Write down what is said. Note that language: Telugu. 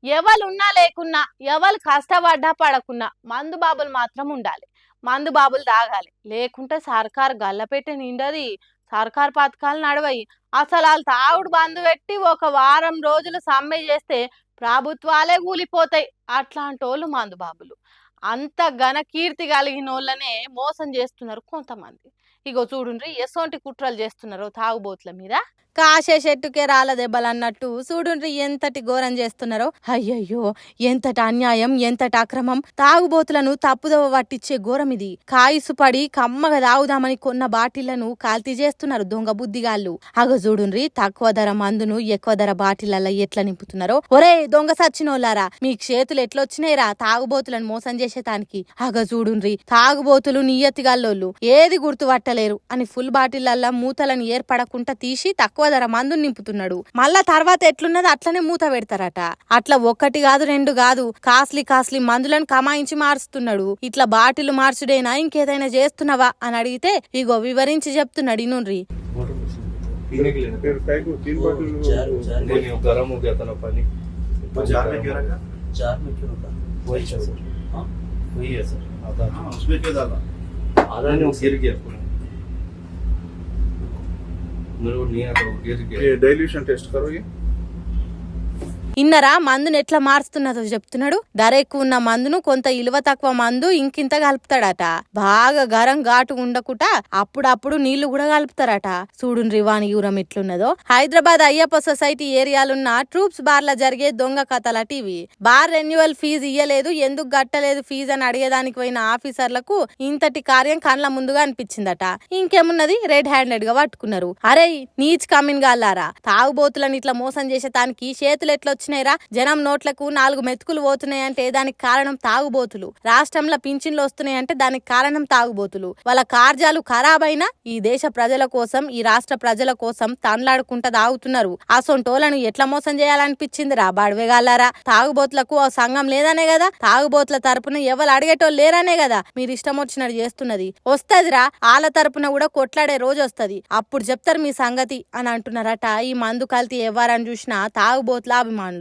ఎవలున్నా లేకున్నా ఎవరు కష్టపడ్డా పడకున్నా మందు బాబులు మాత్రం ఉండాలి. మందు బాబులు తాగాలి. లేకుంటే సర్కారు గల్లపెట్టె నిండది. సర్కారు పథకాలు నడవయి. అసలు వాళ్ళు తాగుడు బంద్ పెట్టి ఒక వారం రోజులు సమ్మె చేస్తే ప్రభుత్వాలే కూలిపోతాయి. అట్లాంటోళ్ళు మందు బాబులు. అంత ఘన కీర్తి కలిగిన వాళ్ళనే మోసం చేస్తున్నారు కొంతమంది. ఇగో చూడుండ్రి ఎసోంటి కుట్రలు చేస్తున్నారు తాగుబోతుల మీద. కాసే చెట్టుకే రాళ్ళ దెబ్బలు అన్నట్టు చూడుండ్రి ఎంతటి ఘోరం చేస్తున్నారో. అయ్యయ్యో, ఎంతటి అన్యాయం, ఎంతటి అక్రమం. తాగుబోతులను తప్పుదవ పట్టించే ఘోరం ఇది. కాయిసు పడి కమ్మగా తాగుదామని కొన్న బాటిళ్లను కాల్తీ చేస్తున్నారు దొంగ బుద్ధిగాళ్ళు. అగ చూడుండ్రి తక్కువ ధర మందును ఎక్కువ ధర బాటిళ్లలో ఎట్లా నింపుతున్నారో. ఒరే దొంగ సచ్చినోళ్ళారా, మీకు చేతులు ఎట్లొచ్చినాయిరా తాగుబోతులను మోసం చేసేటానికి. అగ చూడుండ్రి తాగుబోతులు నియతిగాళ్ళోళ్ళు ఏది గుర్తుపట్టలేరు అని ఫుల్ బాటిళ్లల్లో మూతలను ఏర్పడకుండా తీసి తక్కువ ధర మందు నింపుతున్నాడు. మళ్ళా తర్వాత ఎట్లున్నది అట్లనే మూత పెడతారట. అట్లా ఒక్కటి కాదు రెండు కాదు కాస్ట్లీ మందులను కమాయించి మారుస్తున్నాడు. ఇట్లా బాటిల్ మార్చుడేనా ఇంకేదైనా చేస్తున్నావా అని అడిగితే ఇగో వివరించి చెప్తున్నాడు. ఇనుండ్రి. डाइल्यूशन टेस्ट करो ये ఇన్నరా మందును ఎట్లా మారుస్తున్నదో చెప్తున్నాడు. ధర ఎక్కువ ఉన్న మందును కొంత ఇలువ తక్కువ మందు ఇంకింత కలుపుతాడట. బాగా గరం ఘాటు ఉండకుండా అప్పుడప్పుడు నీళ్లు కూడా కలుపుతారట. చూడుండ్రి వాని యూరం ఎట్లున్నదో. హైదరాబాద్ అయ్యప్ప సొసైటీ ఏరియాలున్న ట్రూప్స్ బార్ల జరిగే దొంగ కథల టీవీ. బార్ రెన్యువల్ ఫీజు ఇయ్యలేదు, ఎందుకు గట్టలేదు ఫీజు అని అడిగేదానికి పోయిన ఆఫీసర్లకు ఇంతటి కార్యం కండ్ల ముందుగా అనిపించిందట. ఇంకేమున్నది రెడ్ హ్యాండెడ్ గా పట్టుకున్నారు. అరే నీచ్ కమిన్ గాల్లారా, తాగుబోతులను ఇట్లా మోసం చేసేటానికి చేతులు ఎట్లొచ్చి జనం నోట్లకు 4 మెతుకులు పోతున్నాయంటే దానికి కారణం తాగుబోతులు. రాష్ట్రంలో పింఛన్లు వస్తున్నాయంటే దానికి కారణం తాగుబోతులు. వాళ్ళ కార్యాలు ఖరాబైనా ఈ దేశ ప్రజల కోసం, ఈ రాష్ట్ర ప్రజల కోసం తండ్లాడుకుంటా తాగుతున్నారు. ఆ సొంటోలను ఎట్లా మోసం చేయాలనిపించింది రా బాడవేగాలారా. తాగుబోతులకు ఆ సంఘం లేదనే కదా, తాగుబోతుల తరపున ఎవరు అడిగేటోళ్ళు లేరనే కదా మీరు ఇష్టం వచ్చినట్టు చేస్తున్నది. వస్తదిరా వాళ్ళ తరపున కూడా కొట్లాడే రోజు వస్తది, అప్పుడు చెప్తారు మీ సంగతి అని అంటున్నారట. ఈ మందు కల్తీ ఎవరని చూసినా తాగుబోతుల అభిమానులు.